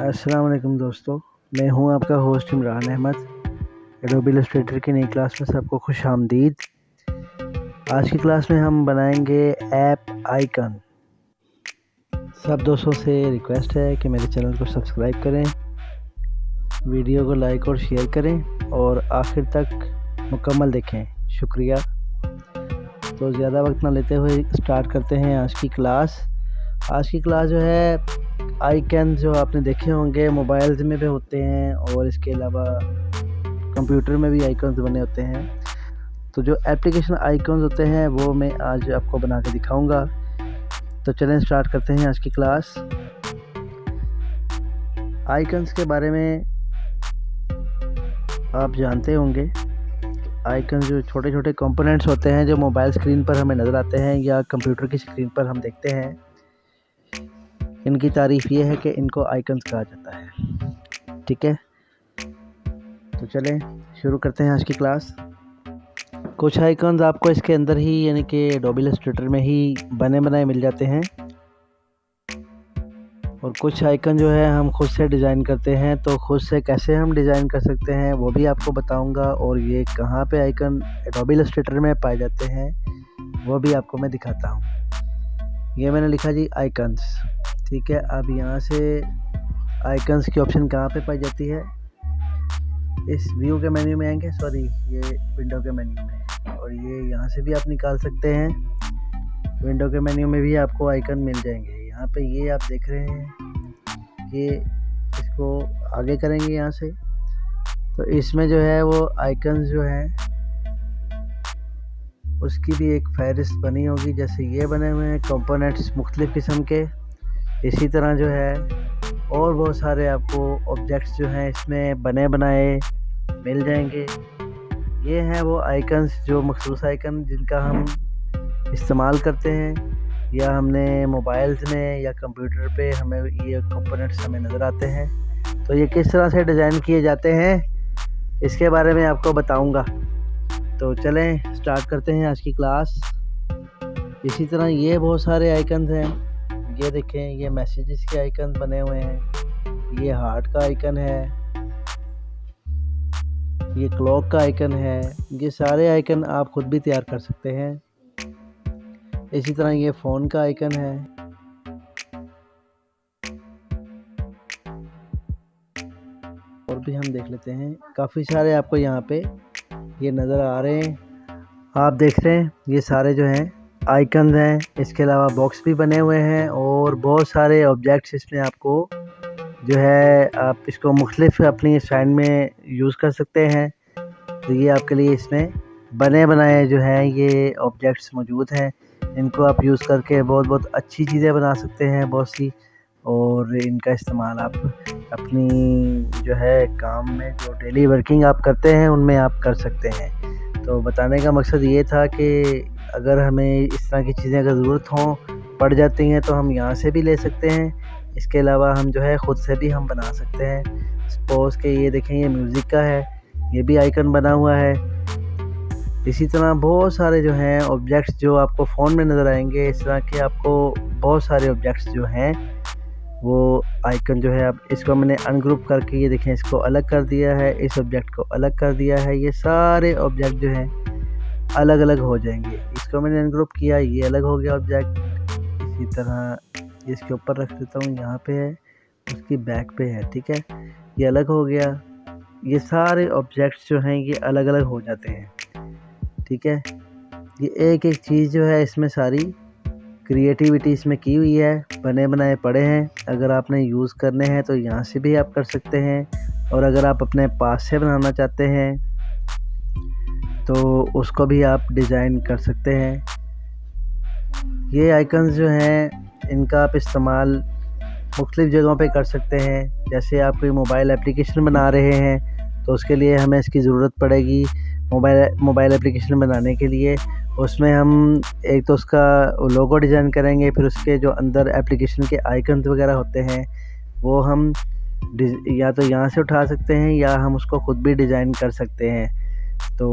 अस्सलाम वालेकुम दोस्तों, मैं हूं आपका host Imran Ahmed. Adobe Illustrator की नई क्लास में सबको खुश आमदीद। आज की क्लास में हम बनाएंगे ऐप आइकन। सब दोस्तों से रिक्वेस्ट है कि मेरे चैनल को सब्सक्राइब करें, वीडियो को लाइक और शेयर करें और आखिर तक मुकम्मल देखें। शुक्रिया। तो ज़्यादा वक्त ना लेते हुए स्टार्ट करते हैं आज की क्लास। आज की क्लास जो है आइकन जो आपने देखे होंगे मोबाइल्स में भी होते हैं और इसके अलावा कंप्यूटर में भी आइकन्स बने होते हैं। तो जो एप्लीकेशन आइकन्स होते हैं वो मैं आज आपको बना के दिखाऊंगा। तो चलें स्टार्ट करते हैं आज की क्लास। आइकन्स के बारे में आप जानते होंगे। आइकन जो छोटे छोटे कंपोनेंट्स होते हैं जो मोबाइल स्क्रीन पर हमें नज़र आते हैं या कंप्यूटर की स्क्रीन पर हम देखते हैं, इनकी तारीफ़ ये है कि इनको आइकन्स कहा जाता है। ठीक है, तो चलें शुरू करते हैं आज की क्लास। कुछ आइकन्स आपको इसके अंदर ही यानी कि एडोबी इलस्ट्रेटर में ही बने बनाए मिल जाते हैं और कुछ आइकन जो है हम खुद से डिज़ाइन करते हैं। तो खुद से कैसे हम डिज़ाइन कर सकते हैं वो भी आपको बताऊंगा और ये कहाँ पे आइकन एडोबी इलस्ट्रेटर में पाए जाते हैं वो भी आपको मैं दिखाता हूँ। ये मैंने लिखा जी आइकन्स। ठीक है, अब यहाँ से आइकन्स की ऑप्शन कहाँ पे पाई जाती है? इस व्यू के मेन्यू में आएंगे, सॉरी ये विंडो के मेन्यू में, और ये यहाँ से भी आप निकाल सकते हैं। विंडो के मेन्यू में भी आपको आइकन मिल जाएंगे। यहाँ पे ये आप देख रहे हैं, ये इसको आगे करेंगे यहाँ से तो इसमें जो है वो आइकन्स जो हैं उसकी भी एक फहरिस्त बनी होगी। जैसे ये बने हुए हैं कंपोनेंट्स मुख्तलिफ़ किस्म के, इसी तरह जो है और बहुत सारे आपको ऑब्जेक्ट्स जो हैं इसमें बने बनाए मिल जाएंगे। ये हैं वो आइकन्स जो मखसूस आइकन जिनका हम इस्तेमाल करते हैं या हमने मोबाइल्स में या कंप्यूटर पे हमें ये कंपोनेंट्स हमें नज़र आते हैं। तो ये किस तरह से डिज़ाइन किए जाते हैं इसके बारे में आपको बताऊंगा। तो चलें स्टार्ट करते हैं आज की क्लास। इसी तरह ये बहुत सारे आइकन्स हैं। ये देखें, ये मैसेजेस के आइकन बने हुए हैं, ये हार्ट का आइकन है, ये क्लॉक का आइकन है। ये सारे आइकन आप खुद भी तैयार कर सकते हैं। इसी तरह ये फ़ोन का आइकन है। और भी हम देख लेते हैं, काफ़ी सारे आपको यहाँ पे ये नज़र आ रहे हैं। आप देख रहे हैं ये सारे जो हैं आइकन हैं। इसके अलावा बॉक्स भी बने हुए हैं और बहुत सारे ऑब्जेक्ट्स इसमें आपको जो है आप इसको मुख्तलिफ अपनी स्टाइल में यूज़ कर सकते हैं। तो ये आपके लिए इसमें बने बनाए जो हैं ये ऑब्जेक्ट्स मौजूद हैं। इनको आप यूज़ करके बहुत बहुत अच्छी चीज़ें बना सकते हैं बहुत सी, और इनका इस्तेमाल आप अपनी जो है काम में जो डेली वर्किंग आप करते हैं उनमें आप कर सकते हैं। तो बताने का मकसद ये था कि अगर हमें इस तरह की चीज़ें अगर ज़रूरत हों पड़ जाती हैं तो हम यहाँ से भी ले सकते हैं। इसके अलावा हम जो है ख़ुद से भी हम बना सकते हैं। सपोज़ के ये देखें, ये म्यूज़िक का है, ये भी आइकन बना हुआ है। इसी तरह बहुत सारे जो हैं ऑब्जेक्ट्स जो आपको फ़ोन में नज़र आएंगे, इस तरह के आपको बहुत सारे ऑब्जेक्ट्स जो हैं वो आइकन जो है अब इसको मैंने अनग्रुप करके ये देखें इसको अलग कर दिया है, इस ऑब्जेक्ट को अलग कर दिया है। ये सारे ऑब्जेक्ट जो हैं अलग अलग हो जाएंगे। इसको मैंने अनग्रुप किया, ये अलग हो गया ऑब्जेक्ट। इसी तरह इसके ऊपर रख देता हूँ, यहाँ पे है, उसकी बैक पे है। ठीक है, ये अलग हो गया। ये सारे ऑब्जेक्ट्स जो हैं ये अलग अलग हो जाते हैं। ठीक है, ये एक एक चीज़ जो है इसमें सारी क्रिएटिविटी इसमें की हुई है, बने बनाए पड़े हैं। अगर आपने यूज़ करने हैं तो यहाँ से भी आप कर सकते हैं, और अगर आप अपने पास से बनाना चाहते हैं तो उसको भी आप डिज़ाइन कर सकते हैं। ये आइकन्स जो हैं इनका आप इस्तेमाल मुख्तलिफ़ जगहों पे कर सकते हैं। जैसे आप कोई मोबाइल एप्लीकेशन बना रहे हैं तो उसके लिए हमें इसकी ज़रूरत पड़ेगी। मोबाइल एप्लीकेशन बनाने के लिए उसमें हम एक तो उसका लोगो डिज़ाइन करेंगे, फिर उसके जो अंदर एप्लीकेशन के आइकन वगैरह होते हैं वो हम या तो यहाँ से उठा सकते हैं या हम उसको ख़ुद भी डिज़ाइन कर सकते हैं। तो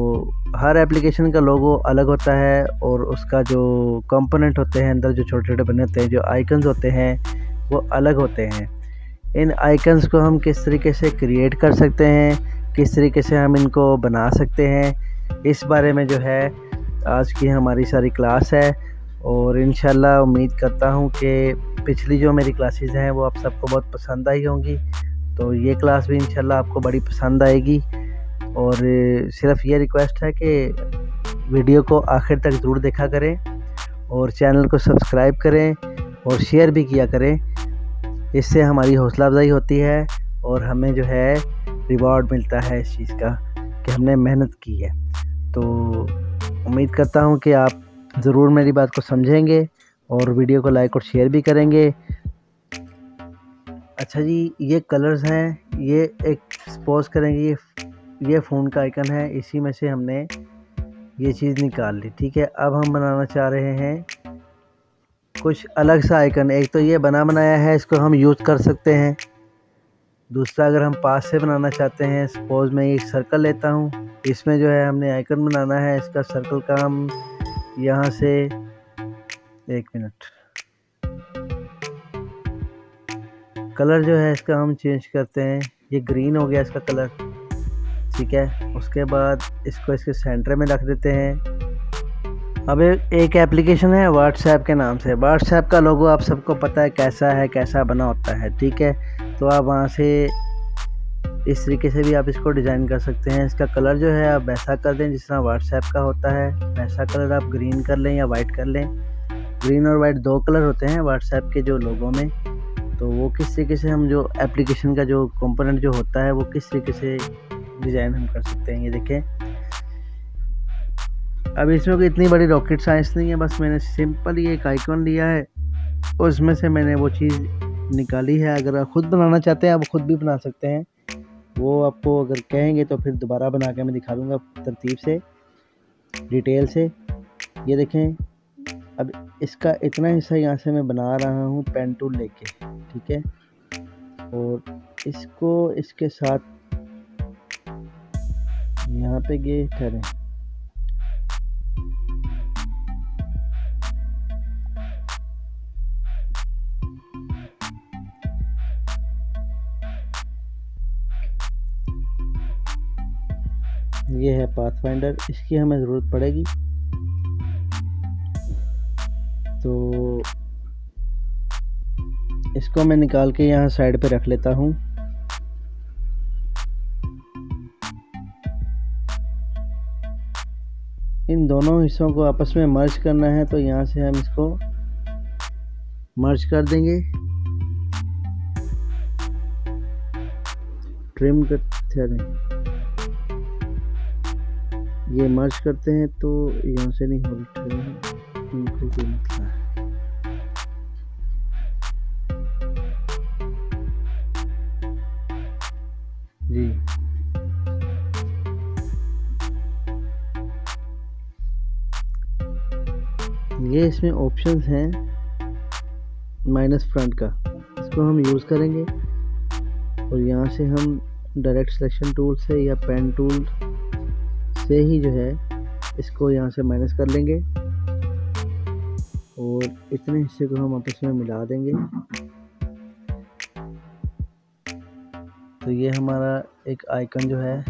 हर एप्लीकेशन का लोगो अलग होता है और उसका जो कंपोनेंट होते हैं अंदर जो छोटे छोटे बने होते हैं, जो आइकन्स होते हैं वो अलग होते हैं। इन आइकन्स को हम किस तरीके से क्रिएट कर सकते हैं, किस तरीके से हम इनको बना सकते हैं, इस बारे में जो है आज की हमारी सारी क्लास है। और इंशाल्लाह उम्मीद करता हूँ कि पिछली जो मेरी क्लासेस हैं वो आप सबको बहुत पसंद आई होंगी, तो ये क्लास भी इंशाल्लाह आपको बड़ी पसंद आएगी। और सिर्फ ये रिक्वेस्ट है कि वीडियो को आखिर तक ज़रूर देखा करें और चैनल को सब्सक्राइब करें और शेयर भी किया करें। इससे हमारी हौसला अफजाई होती है और हमें जो है रिवॉर्ड मिलता है इस चीज़ का कि हमने मेहनत की है। तो उम्मीद करता हूँ कि आप ज़रूर मेरी बात को समझेंगे और वीडियो को लाइक और शेयर भी करेंगे। अच्छा जी, ये कलर्स हैं, ये एक सपोज करेंगे ये फ़ोन का आइकन है, इसी में से हमने ये चीज़ निकाल ली। ठीक है, अब हम बनाना चाह रहे हैं कुछ अलग सा आइकन। एक तो ये बना बनाया है, इसको हम यूज़ कर सकते हैं। दूसरा, अगर हम पास से बनाना चाहते हैं, सपोज मैं एक सर्कल लेता हूँ, इसमें जो है हमने आइकन बनाना है इसका सर्कल का। हम यहाँ से 1 मिनट, कलर जो है इसका हम चेंज करते हैं, ये ग्रीन हो गया इसका कलर। ठीक है, उसके बाद इसको इसके सेंटर में रख देते हैं। अब एक एप्लीकेशन है व्हाट्सएप के नाम से। व्हाट्सएप का लोगो आप सबको पता है कैसा बना होता है। ठीक है, तो आप वहाँ से इस तरीके से भी आप इसको डिज़ाइन कर सकते हैं। इसका कलर जो है आप वैसा कर दें जिस तरह व्हाट्सएप का होता है, वैसा कलर आप ग्रीन कर लें या वाइट कर लें। ग्रीन और वाइट 2 कलर होते हैं व्हाट्सएप के जो लोगों में, तो वो किस तरीके से हम जो एप्लीकेशन का जो कंपोनेंट जो होता है वो किस तरीके से डिज़ाइन हम कर सकते हैं, ये देखें। अब इसमें कोई इतनी बड़ी रॉकेट साइंस नहीं है, बस मैंने सिंपल ये एक आइकन लिया है, उसमें से मैंने वो चीज़ निकाली है। अगर आप खुद बनाना चाहते हैं आप खुद भी बना सकते हैं, वो आपको अगर कहेंगे तो फिर दोबारा बना के मैं दिखा दूँगा तरतीब से, डिटेल से। ये देखें, अब इसका इतना हिस्सा यहाँ से मैं बना रहा हूँ पेन टूल लेके। ठीक है, और इसको इसके साथ यहाँ पे ये करें, ये है पाथफाइंडर, इसकी हमें ज़रूरत पड़ेगी। तो इसको मैं निकाल के यहाँ साइड पे रख लेता हूँ। इन दोनों हिस्सों को आपस में मर्ज करना है, तो यहाँ से हम इसको मर्ज कर देंगे। ट्रिम करते हैं, ये मर्ज करते हैं तो यहाँ से नहीं हो रही, इनको कोई मसला है। जी, ये इसमें ऑप्शंस हैं माइनस फ्रंट का, इसको हम यूज़ करेंगे और यहाँ से हम डायरेक्ट सिलेक्शन टूल से या पेन टूल से ही जो है इसको यहाँ से माइनस कर लेंगे और इतने हिस्से को हम आपस में मिला देंगे। तो ये हमारा एक आइकन जो है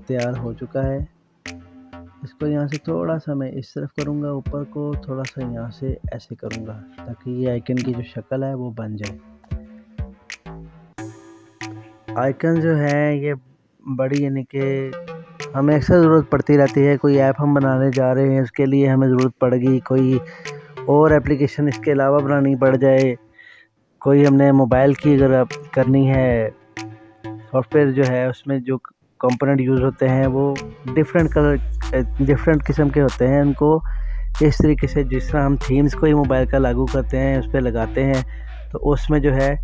तैयार हो चुका है। इसको यहाँ से थोड़ा सा मैं इस तरफ करूँगा, ऊपर को थोड़ा सा यहाँ से ऐसे करूँगा ताकि ये आइकन की जो शक्ल है वो बन जाए। आइकन जो है ये बड़ी, यानी कि हमें अक्सर ज़रूरत पड़ती रहती है। कोई ऐप हम बनाने जा रहे हैं उसके लिए हमें ज़रूरत पड़ेगी, कोई और एप्लीकेशन इसके अलावा बनानी पड़ जाए, कोई हमने मोबाइल की अगर करनी है सॉफ्टवेयर जो है उसमें जो कंपोनेंट यूज़ होते हैं वो डिफरेंट किस्म के होते हैं। उनको इस तरीके से जिस तरह हम थीम्स को ही मोबाइल का लागू करते हैं, उस पर लगाते हैं, तो उसमें जो है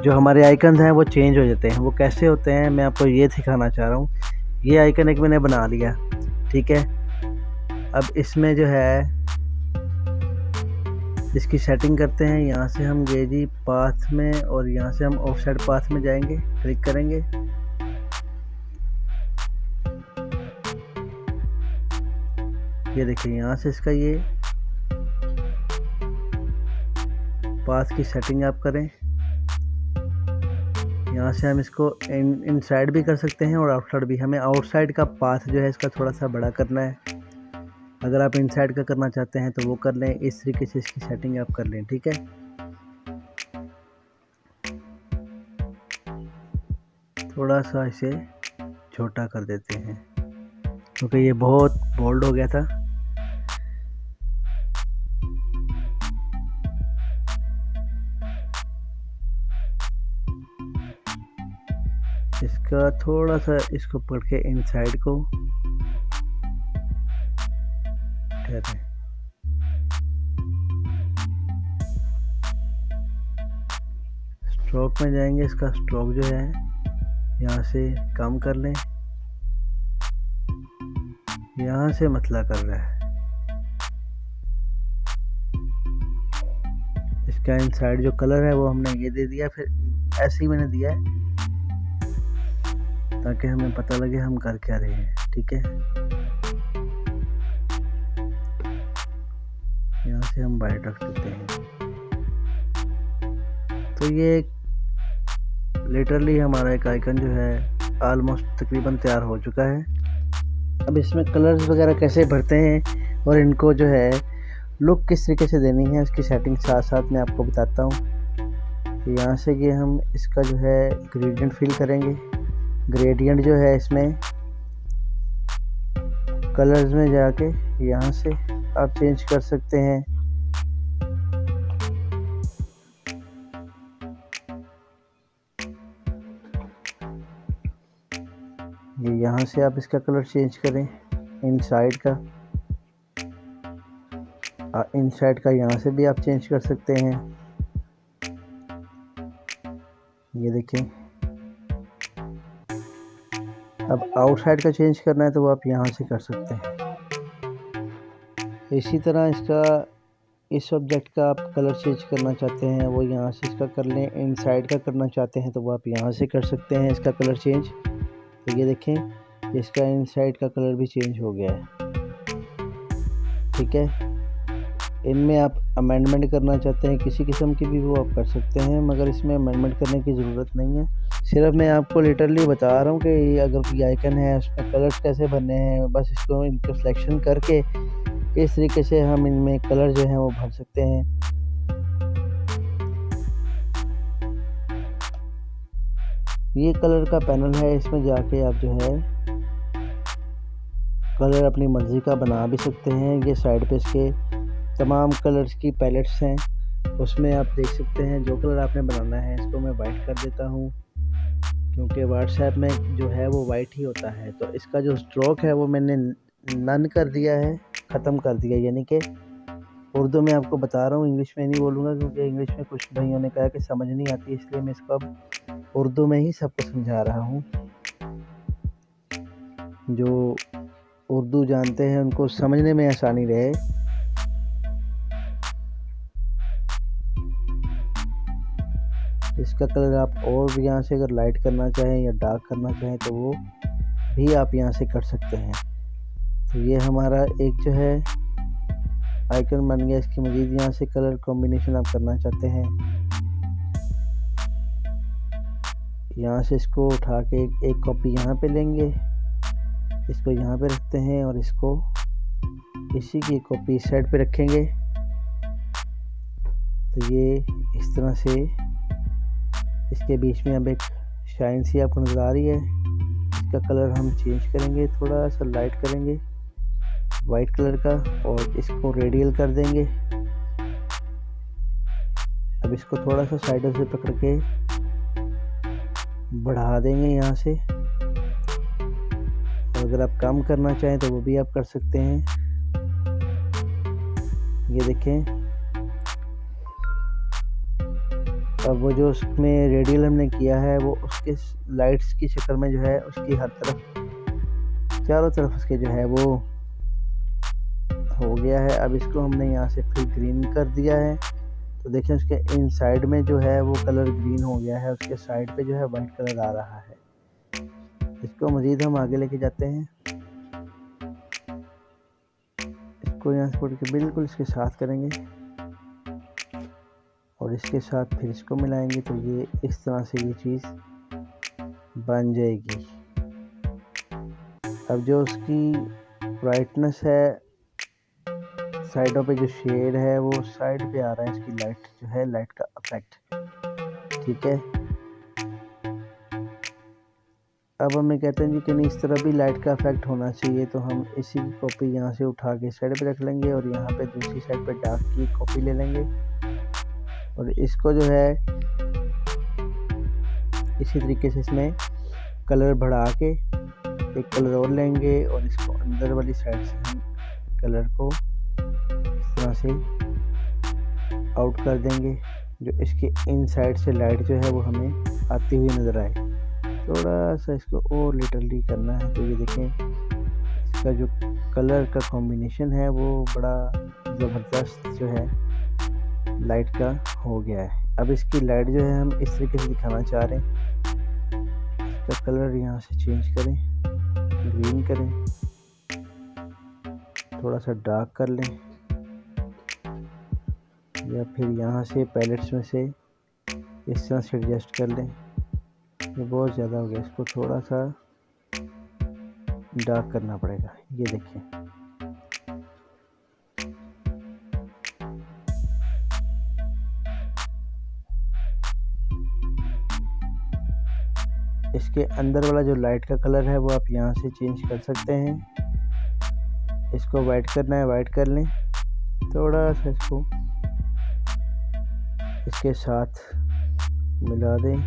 जो हमारे आइकन हैं वो चेंज हो जाते हैं। वो कैसे होते हैं मैं आपको ये सिखाना चाह रहा हूँ। ये आइकन एक मैंने बना लिया, ठीक है। अब इसमें जो है इसकी सेटिंग करते हैं। यहाँ से हम गए जी पाथ में और यहाँ से हम ऑफसेट पाथ में जाएंगे, क्लिक करेंगे। ये देखिए यहाँ से इसका ये पाथ की सेटिंग आप करें। यहाँ से हम इसको इनसाइड भी कर सकते हैं और आउटसाइड भी। हमें आउटसाइड का पाथ जो है इसका थोड़ा सा बड़ा करना है। अगर आप इनसाइड का करना चाहते हैं तो वो कर लें। इस तरीके से इसकी सेटिंग आप कर लें, ठीक है। थोड़ा सा इसे छोटा कर देते हैं क्योंकि ये बहुत बोल्ड हो गया था। इसका थोड़ा सा इसको पकड़ के इनसाइड को ठहरे। स्ट्रोक में जाएंगे, इसका स्ट्रोक जो है यहाँ से कम कर लें। यहाँ से मतला कर रहा है। इसका इनसाइड जो कलर है वो हमने ये दे दिया, फिर ऐसे ही मैंने दिया है ताकि हमें पता लगे हम कर क्या रहे हैं, ठीक है। यहाँ से हम वाइट रख देते हैं। तो ये लिटरली हमारा एक आइकन जो है ऑलमोस्ट तकरीबन तैयार हो चुका है। अब इसमें कलर्स वगैरह कैसे भरते हैं और इनको जो है लुक किस तरीके से देनी है, उसकी सेटिंग साथ साथ मैं आपको बताता हूँ। यहाँ से कि हम इसका जो है ग्रेडियंट फिल करेंगे। ग्रेडियंट जो है इसमें कलर्स में जाके यहाँ से आप चेंज कर सकते हैं। ये यहाँ से आप इसका कलर चेंज करें इनसाइड का। इनसाइड का यहाँ से भी आप चेंज कर सकते हैं। ये देखें। अब आउटसाइड का चेंज करना है तो वो आप यहाँ से कर सकते हैं। इसी तरह इसका इस ऑब्जेक्ट का आप कलर चेंज करना चाहते हैं वो यहाँ से इसका कर लें। इनसाइड का करना चाहते हैं तो वो आप यहाँ से कर सकते हैं इसका कलर चेंज। तो ये देखें इसका इनसाइड का कलर भी चेंज हो गया है, ठीक है। इनमें आप अमेंडमेंट करना चाहते हैं किसी किस्म की भी वो आप कर सकते हैं, मगर इसमें अमेंडमेंट करने की ज़रूरत नहीं है। सिर्फ मैं आपको लिटरली बता रहा हूँ कि अगर कोई आइकन है उसमें कलर्स कैसे भरने हैं, बस इसको इनको सिलेक्शन करके इस तरीके से हम इनमें कलर जो हैं वो भर सकते हैं। ये कलर का पैनल है, इसमें जाके आप जो है कलर अपनी मर्ज़ी का बना भी सकते हैं। ये साइड पे इसके तमाम कलर्स की पैलेट्स हैं, उसमें आप देख सकते हैं जो कलर आपने बनाना है। इसको मैं वाइट कर देता हूँ क्योंकि व्हाट्सएप में जो है वो वाइट ही होता है। तो इसका जो स्ट्रोक है वो मैंने नन कर दिया है, ख़त्म कर दिया। यानी कि उर्दू में आपको बता रहा हूँ, इंग्लिश में नहीं बोलूँगा क्योंकि इंग्लिश में कुछ भाइयों ने कहा कि समझ नहीं आती, इसलिए मैं इसको अब उर्दू में ही सबको समझा रहा हूँ। जो उर्दू जानते हैं उनको समझने में आसानी रहे। इसका कलर आप और भी यहाँ से अगर लाइट करना चाहें या डार्क करना चाहें तो वो भी आप यहाँ से कर सकते हैं। तो ये हमारा एक जो है आइकन बन गया। इसकी मज़ीद यहाँ से कलर कॉम्बिनेशन आप करना चाहते हैं, यहाँ से इसको उठा के एक कॉपी यहाँ पे लेंगे, इसको यहाँ पे रखते हैं और इसको इसी की कॉपी इस साइड पे रखेंगे। तो ये इस तरह से इसके बीच में अब एक शाइन सी आपको नज़र आ रही है। इसका कलर हम चेंज करेंगे, थोड़ा सा लाइट करेंगे वाइट कलर का और इसको रेडियल कर देंगे। अब इसको थोड़ा सा साइडों से पकड़ के बढ़ा देंगे यहाँ से। और अगर आप कम करना चाहें तो वो भी आप कर सकते हैं। ये देखें, अब वो जो उसमें रेडियल हमने किया है वो उसके लाइट्स की शक्ल में जो है उसकी हर तरफ चारों तरफ उसके जो है वो हो गया है। अब इसको हमने यहाँ से फिर ग्रीन कर दिया है। तो देखें उसके इन साइड में जो है वो कलर ग्रीन हो गया है, उसके साइड पे जो है वाइट कलर आ रहा है। इसको मज़ीद हम आगे लेके जाते हैं। इसको यहाँ से पकड़ के बिल्कुल इसके साथ करेंगे और इसके साथ फिर इसको मिलाएंगे। तो ये इस तरह से ये चीज़ बन जाएगी। अब जो उसकी ब्राइटनेस है, साइडों पे जो शेड है वो साइड पे आ रहा है, इसकी लाइट जो है, लाइट का इफेक्ट। ठीक है, अब हमें कहते हैं जी कि नहीं, इस तरह भी लाइट का इफेक्ट होना चाहिए, तो हम इसी की कॉपी यहाँ से उठा के साइड पे रख लेंगे और यहाँ पे दूसरी साइड पे डार्क की कॉपी ले लेंगे और इसको जो है इसी तरीके से इसमें कलर बढ़ा के एक कलर और लेंगे और इसको अंदर वाली साइड से हम कलर को इस तरह से आउट कर देंगे, जो इसके इन साइड से लाइट जो है वो हमें आती हुई नज़र आए। थोड़ा सा इसको और लिटरली करना है, तो ये देखें इसका जो कलर का कॉम्बिनेशन है वो बड़ा ज़बरदस्त जो है लाइट का हो गया है। अब इसकी लाइट जो है हम इस तरीके से दिखाना चाह रहे हैं, इसका कलर यहाँ से चेंज करें, ग्रीन करें, थोड़ा सा डार्क कर लें, या फिर यहाँ से पैलेट्स में से इस तरह से एडजस्ट कर लें। ये बहुत ज़्यादा हो गया, इसको थोड़ा सा डार्क करना पड़ेगा। ये देखिए, इसके अंदर वाला जो लाइट का कलर है वो आप यहाँ से चेंज कर सकते हैं। इसको वाइट करना है, वाइट कर लें, थोड़ा सा इसको इसके साथ मिला दें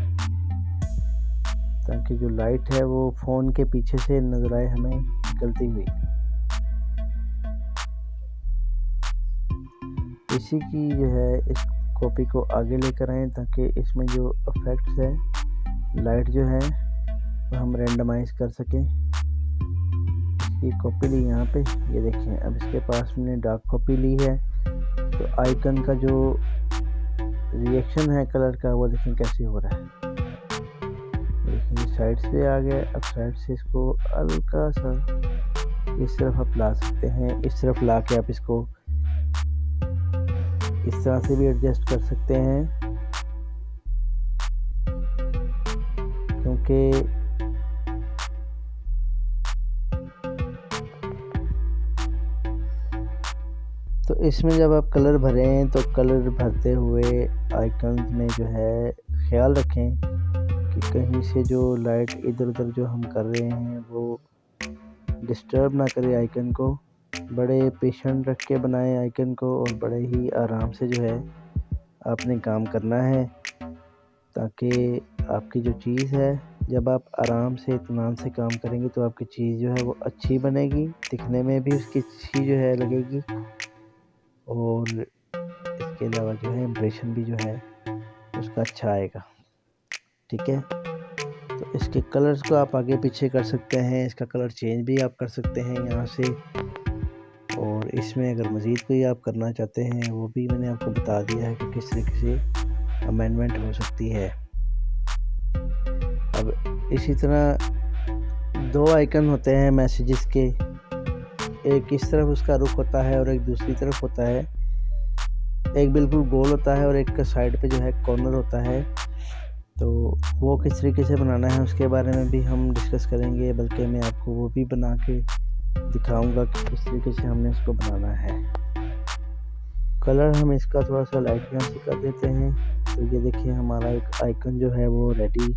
ताकि जो लाइट है वो फ़ोन के पीछे से नज़र आए हमें निकलती हुई। इसी की जो है इस कॉपी को आगे लेकर आएँ ताकि इसमें जो इफेक्ट्स है, लाइट जो है वो हम रेंडमाइज कर सकें। इसकी कॉपी ली यहाँ पे, ये देखें। अब इसके पास मैंने डार्क कॉपी ली है, तो आइकन का जो रिएक्शन है कलर का वो देखें कैसे हो रहा है। देखिए साइड से आ गया, अब साइड से इसको हल्का सा इस तरफ आप ला सकते हैं। इस तरफ ला के आप इसको इस तरह से भी एडजस्ट कर सकते हैं, क्योंकि तो इसमें जब आप कलर भरें तो कलर भरते हुए आइकन में जो है ख्याल रखें कि कहीं से जो लाइट इधर उधर जो हम कर रहे हैं वो डिस्टर्ब ना करे आइकन को। बड़े पेशेंट रख के बनाएं आइकन को और बड़े ही आराम से जो है आपने काम करना है, ताकि आपकी जो चीज़ है, जब आप आराम से इत्मीनान से काम करेंगे तो आपकी चीज़ जो है वो अच्छी बनेगी, दिखने में भी उसकी अच्छी जो है लगेगी और इसके अलावा जो है इम्प्रेशन भी जो है उसका अच्छा आएगा। ठीक है, तो इसके कलर्स को आप आगे पीछे कर सकते हैं, इसका कलर चेंज भी आप कर सकते हैं यहाँ से, और इसमें अगर मज़ीद कोई आप करना चाहते हैं वो भी मैंने आपको बता दिया है कि किस तरीके से अमेंडमेंट हो सकती है। अब इसी तरह दो आइकन होते हैं मैसेजेस के, एक इस तरफ उसका रुख होता है और एक दूसरी तरफ होता है। एक बिल्कुल गोल होता है और एक का साइड पे जो है कॉर्नर होता है। तो वो किस तरीके से बनाना है उसके बारे में भी हम डिस्कस करेंगे, बल्कि मैं आपको वो भी बना के दिखाऊंगा कि किस तरीके से हमने इसको बनाना है। कलर हम इसका थोड़ा सा लाइट यहाँ से कर देते हैं। तो ये देखिए हमारा एक आइकन जो है वो रेडी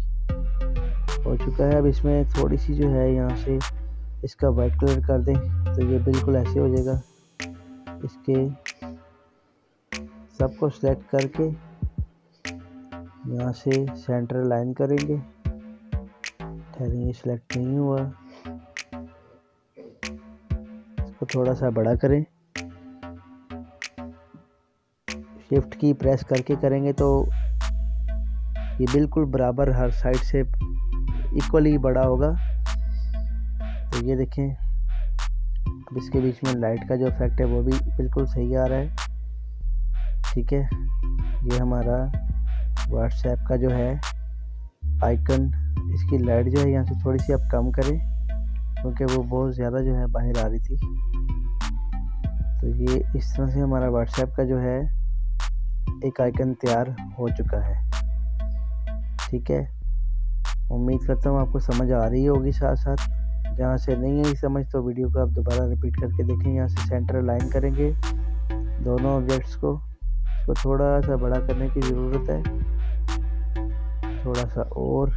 हो चुका है। अब इसमें थोड़ी सी जो है यहाँ से इसका वाइट कलर कर दें तो ये बिल्कुल ऐसे हो जाएगा। इसके सबको सिलेक्ट करके यहाँ से सेंटर लाइन करेंगे। ठहरें, सिलेक्ट नहीं हुआ, इसको थोड़ा सा बड़ा करें, शिफ्ट की प्रेस करके करेंगे तो ये बिल्कुल बराबर हर साइड से इक्वली बड़ा होगा। तो ये देखें, अब इसके बीच में लाइट का जो इफेक्ट है वो भी बिल्कुल सही आ रहा है। ठीक है, ये हमारा व्हाट्सएप का जो है आइकन, इसकी लाइट जो है यहाँ से थोड़ी सी आप कम करें क्योंकि वो बहुत ज़्यादा जो है बाहर आ रही थी। तो ये इस तरह से हमारा व्हाट्सएप का जो है एक आइकन तैयार हो चुका है। ठीक है, उम्मीद करता हूँ आपको समझ आ रही होगी। साथ साथ जहाँ से नहीं आई समझ तो वीडियो को आप दोबारा रिपीट करके देखें। यहाँ से सेंटर अलाइन करेंगे दोनों ऑब्जेक्ट्स को। इसको थोड़ा सा बड़ा करने की ज़रूरत है, थोड़ा सा और,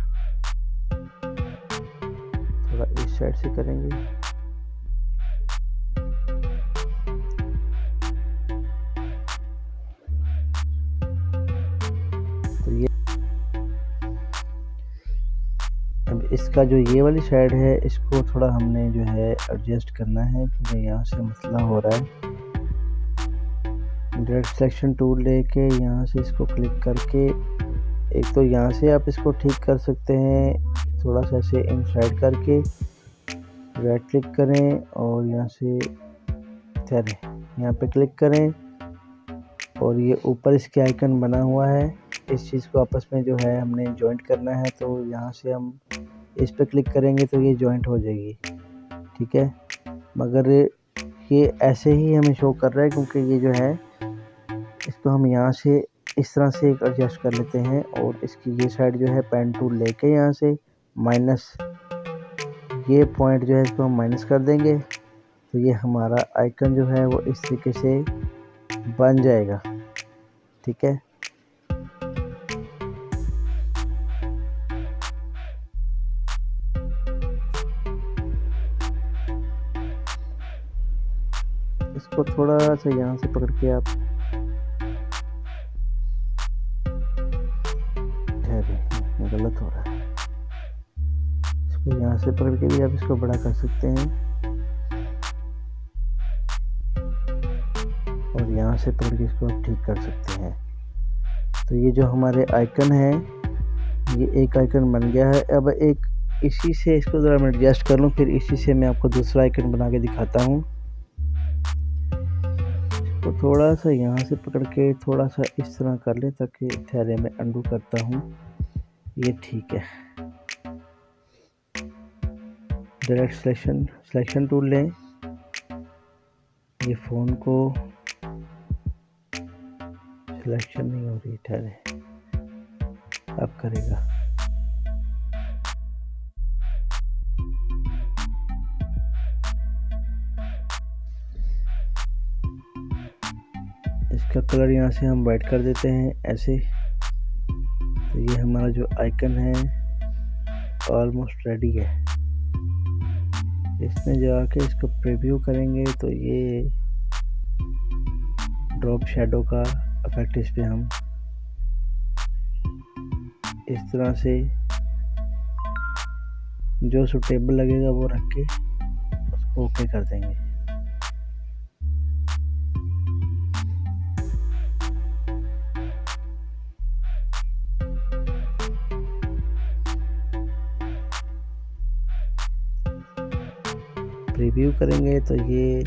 थोड़ा इस साइड से करेंगे। तो ये अब इसका जो ये वाली साइड है इसको थोड़ा हमने जो है एडजस्ट करना है, क्योंकि यहाँ से मसला हो रहा है। डायरेक्ट सिलेक्शन टूल लेके यहाँ से इसको क्लिक करके, एक तो यहाँ से आप इसको ठीक कर सकते हैं, थोड़ा सा ऐसे इनसाइड करके राइट क्लिक करें और यहाँ से ठहरे यहाँ पे क्लिक करें और ये ऊपर इसके आइकन बना हुआ है। इस चीज़ को आपस में जो है हमने जॉइंट करना है, तो यहाँ से हम इस पे क्लिक करेंगे तो ये जॉइंट हो जाएगी, ठीक है। मगर ये ऐसे ही हमें शो कर रहा है क्योंकि ये जो है इसको हम यहाँ से इस तरह से एक एडजस्ट कर लेते हैं और इसकी ये साइड जो है पेन टूल लेके यहाँ से माइनस, ये पॉइंट जो है इसको हम माइनस कर देंगे, तो ये हमारा आइकन जो है वो इस तरीके से बन जाएगा, ठीक है। इसको थोड़ा सा यहाँ से पकड़ के आप गलत हो रहा है, इसको यहाँ से पकड़ के भी आप इसको बड़ा कर सकते हैं और यहाँ से पकड़ के इसको ठीक कर सकते हैं। तो ये जो हमारे आइकन है ये एक आइकन बन गया है। अब एक इसी से इसको ज़रा मैं एडजस्ट कर लूँ, फिर इसी से मैं आपको दूसरा आइकन बना के दिखाता हूँ। तो थोड़ा सा यहाँ से पकड़ के थोड़ा सा इस तरह कर ले ताकि ठहरे मैं अंडू करता हूँ, ये ठीक है। डायरेक्ट सिलेक्शन टूल लें, ये फ़ोन को सिलेक्शन नहीं हो रही, ठहरे अब करेगा। इसका कलर यहाँ से हम वाइट कर देते हैं ऐसे। तो ये हमारा जो आइकन है ऑलमोस्ट रेडी है। इसमें जाके इसको प्रीव्यू करेंगे तो ये ड्रॉप शैडो का इफेक्ट इस पे हम इस तरह से जो सूटेबल लगेगा वो रख के उसको ओके कर देंगे। प्रीव्यू करेंगे तो ये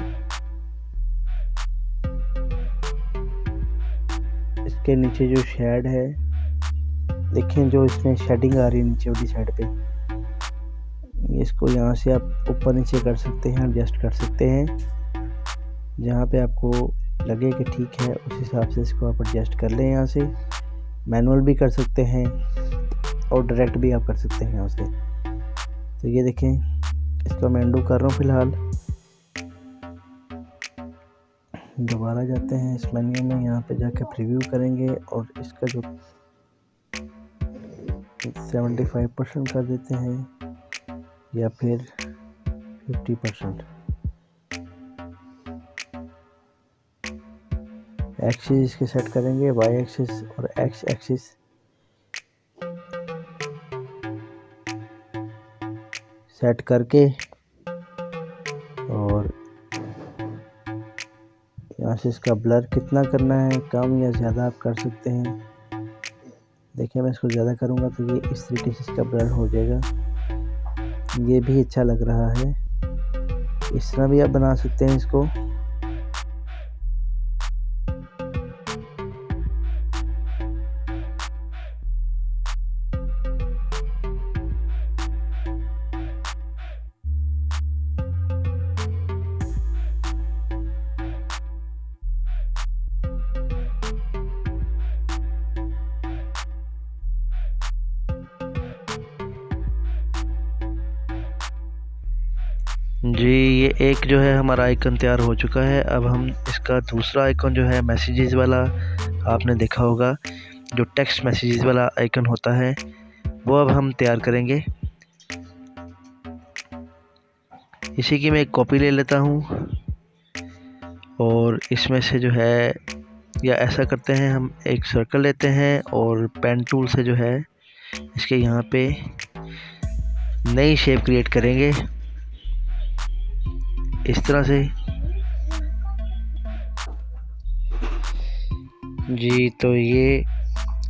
इसके नीचे जो शेड है, देखें जो इसमें शेडिंग आ रही है नीचे वाली साइड पे, इसको यहाँ से आप ऊपर नीचे कर सकते हैं, एडजस्ट कर सकते हैं। जहाँ पे आपको लगे कि ठीक है उस हिसाब से इसको आप एडजस्ट कर लें। यहाँ से मैनुअल भी कर सकते हैं और डायरेक्ट भी आप कर सकते हैं यहाँ से। तो ये देखें, इसको मैं अंडू कर रहा हूँ फिलहाल। दोबारा जाते हैं इस मेन्यू में, यहाँ पे जाके प्रीव्यू करेंगे और इसका जो 75% कर देते हैं या फिर 50%। एक्सिस इसके सेट करेंगे, वाई एक्सिस और एक्स एक्सिस। सेट करके और यहाँ से इसका ब्लर कितना करना है, कम या ज़्यादा आप कर सकते हैं। देखिए मैं इसको ज़्यादा करूँगा तो ये इस तरीके से इसका ब्लर हो जाएगा, ये भी अच्छा लग रहा है। इस तरह भी आप बना सकते हैं इसको। जी, ये एक जो है हमारा आइकन तैयार हो चुका है। अब हम इसका दूसरा आइकन जो है मैसेजेस वाला, आपने देखा होगा जो टेक्स्ट मैसेजेस वाला आइकन होता है, वो अब हम तैयार करेंगे। इसी की मैं एक कॉपी ले लेता हूँ और इसमें से जो है, या ऐसा करते हैं, हम एक सर्कल लेते हैं और पेन टूल से जो है इसके यहाँ पे नई शेप क्रिएट करेंगे इस तरह से। जी, तो ये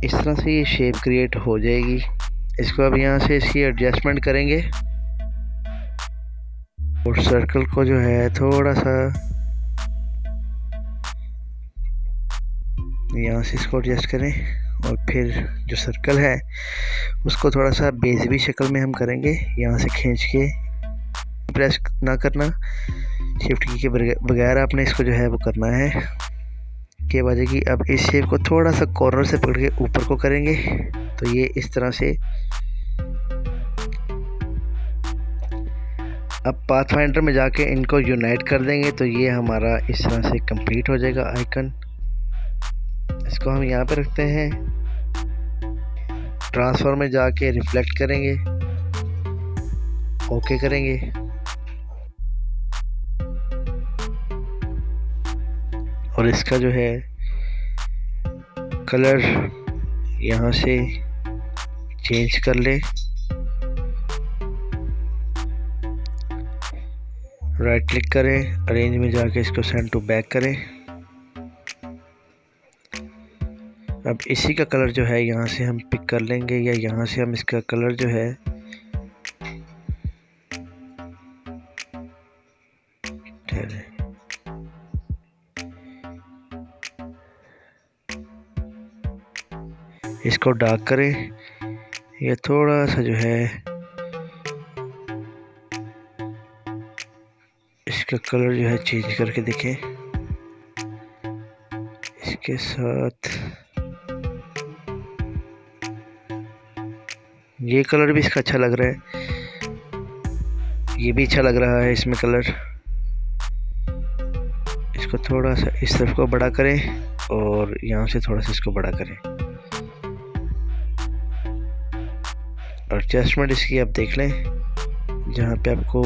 इस तरह से ये शेप क्रिएट हो जाएगी। इसको अब यहाँ से इसकी एडजस्टमेंट करेंगे और सर्कल को जो है थोड़ा सा यहाँ से इसको एडजस्ट करें और फिर जो सर्कल है उसको थोड़ा सा बेज़बी शक्ल में हम करेंगे। यहाँ से खींच के प्रेस ना करना, शिफ्ट की के बगैर आपने इसको जो है वो करना है के बजेगी। अब इस शेप को थोड़ा सा कॉर्नर से पकड़ के ऊपर को करेंगे, तो ये इस तरह से। अब पाथफाइंडर में जाके इनको यूनाइट कर देंगे, तो ये हमारा इस तरह से कंप्लीट हो जाएगा आइकन। इसको हम यहाँ पे रखते हैं, ट्रांसफॉर्म में जाके रिफ्लेक्ट करेंगे, ओके करेंगे। और इसका जो है कलर यहाँ से चेंज कर ले, राइट क्लिक करें, अरेंज में जाके इसको सेंड टू बैक करें। अब इसी का कलर जो है यहाँ से हम पिक कर लेंगे, या यहाँ से हम इसका कलर जो है इसको डार्क करें, ये थोड़ा सा जो है इसका कलर जो है चेंज करके देखें। इसके साथ ये कलर भी इसका अच्छा लग रहा है, ये भी अच्छा लग रहा है इसमें कलर। इसको थोड़ा सा इस तरफ को बड़ा करें और यहाँ से थोड़ा सा इसको बड़ा करें। एडजस्टमेंट इसकी आप देख लें, जहाँ पे आपको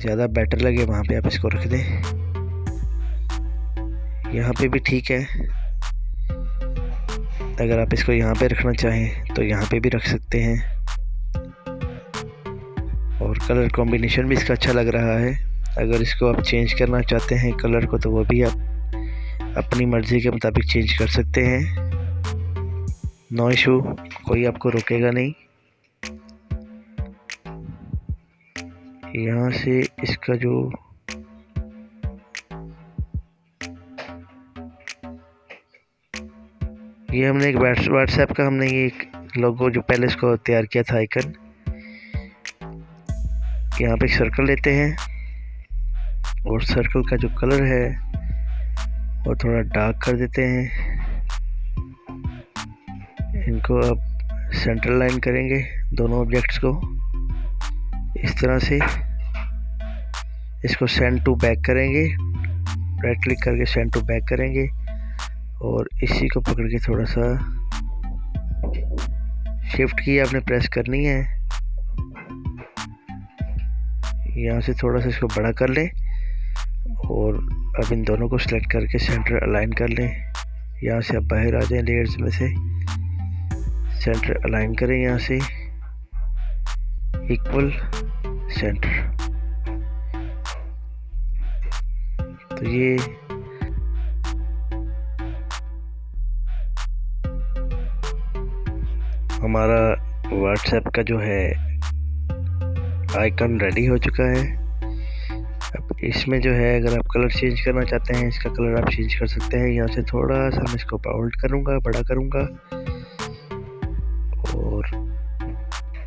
ज़्यादा बेटर लगे वहाँ पे आप इसको रख दें। यहाँ पे भी ठीक है, अगर आप इसको यहाँ पे रखना चाहें तो यहाँ पे भी रख सकते हैं। और कलर कॉम्बिनेशन भी इसका अच्छा लग रहा है। अगर इसको आप चेंज करना चाहते हैं कलर को, तो वो भी आप अपनी मर्ज़ी के मुताबिक चेंज कर सकते हैं, नो इशू, कोई आपको रोकेगा नहीं। यहाँ से इसका जो ये हमने एक व्हाट्सएप का हमने ये एक लोगो जो पहले इसको तैयार किया था आइकन, यहाँ पे एक सर्कल लेते हैं और सर्कल का जो कलर है वो थोड़ा डार्क कर देते हैं। इनको अब सेंटर लाइन करेंगे दोनों ऑब्जेक्ट्स को इस तरह से। इसको सेंड टू बैक करेंगे, राइट क्लिक करके सेंड टू बैक करेंगे और इसी को पकड़ के थोड़ा सा शिफ्ट की आपने प्रेस करनी है, यहाँ से थोड़ा सा इसको बड़ा कर लें और अब इन दोनों को सिलेक्ट करके सेंटर अलाइन कर लें। यहाँ से आप बाहर आ जाएं, लेयर्स में से सेंटर अलाइन करें, यहाँ से इक्वल सेंटर। तो ये हमारा व्हाट्सएप का जो है आइकन रेडी हो चुका है। अब इसमें जो है अगर आप कलर चेंज करना चाहते हैं, इसका कलर आप चेंज कर सकते हैं। यहाँ से थोड़ा सा मैं इसको बोल्ड करूँगा, बड़ा करूँगा और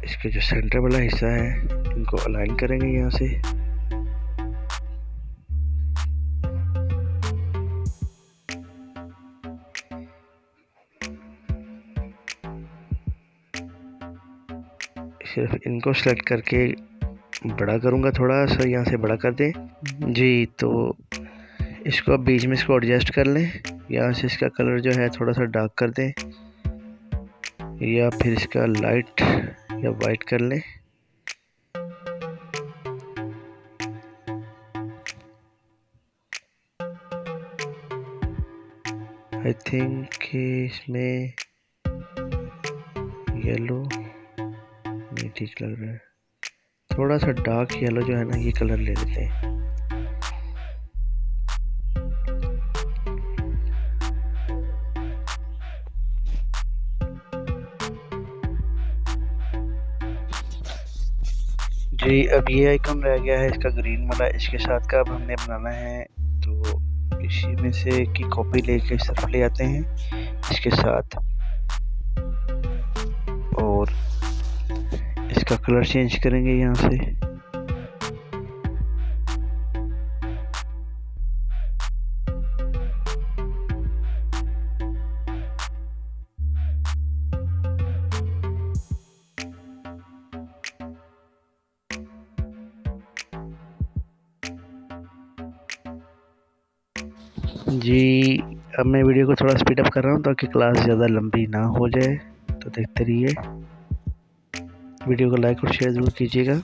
इसके जो सेंटर वाला हिस्सा है इनको अलाइन करेंगे यहाँ से। सिर्फ इनको सेलेक्ट करके बड़ा करूँगा, थोड़ा सा यहाँ से बड़ा कर दें जी। तो इसको अब बीच में इसको एडजस्ट कर लें, यहाँ से इसका कलर जो है थोड़ा सा डार्क कर दें या फिर इसका लाइट या वाइट कर लें। आई थिंक इसमें येलो नहीं ठीक लग रहा है, थोड़ा सा डार्क येलो जो है ना ये कलर ले लेते हैं। जी अब ये आइकन रह गया है इसका ग्रीन वाला, इसके साथ का अब हमने बनाना है। तो इसी में से की कॉपी लेके इस तरफ ले आते हैं इसके साथ, और इसका कलर चेंज करेंगे यहाँ से। जी अब मैं वीडियो को थोड़ा स्पीड अप कर रहा हूँ ताकि क्लास ज़्यादा लंबी ना हो जाए। तो देखते रहिए, वीडियो को लाइक और शेयर ज़रूर कीजिएगा,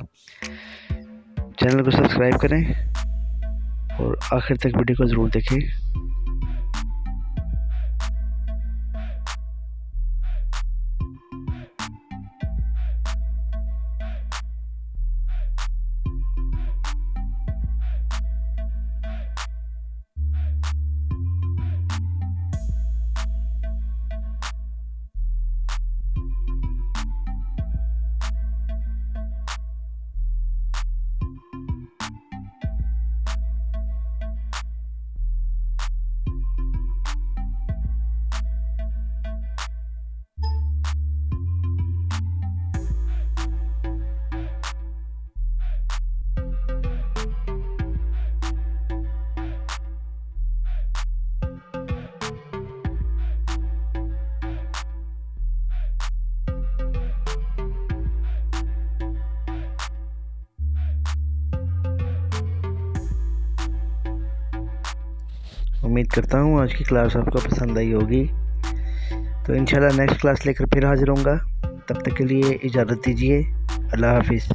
चैनल को सब्सक्राइब करें और आखिर तक वीडियो को ज़रूर देखें। उम्मीद करता हूँ आज की क्लास आपको पसंद आई होगी। तो इंशाल्लाह नेक्स्ट क्लास लेकर फिर हाजिर होऊंगा, तब तक के लिए इजाज़त दीजिए। अल्लाह हाफिज़।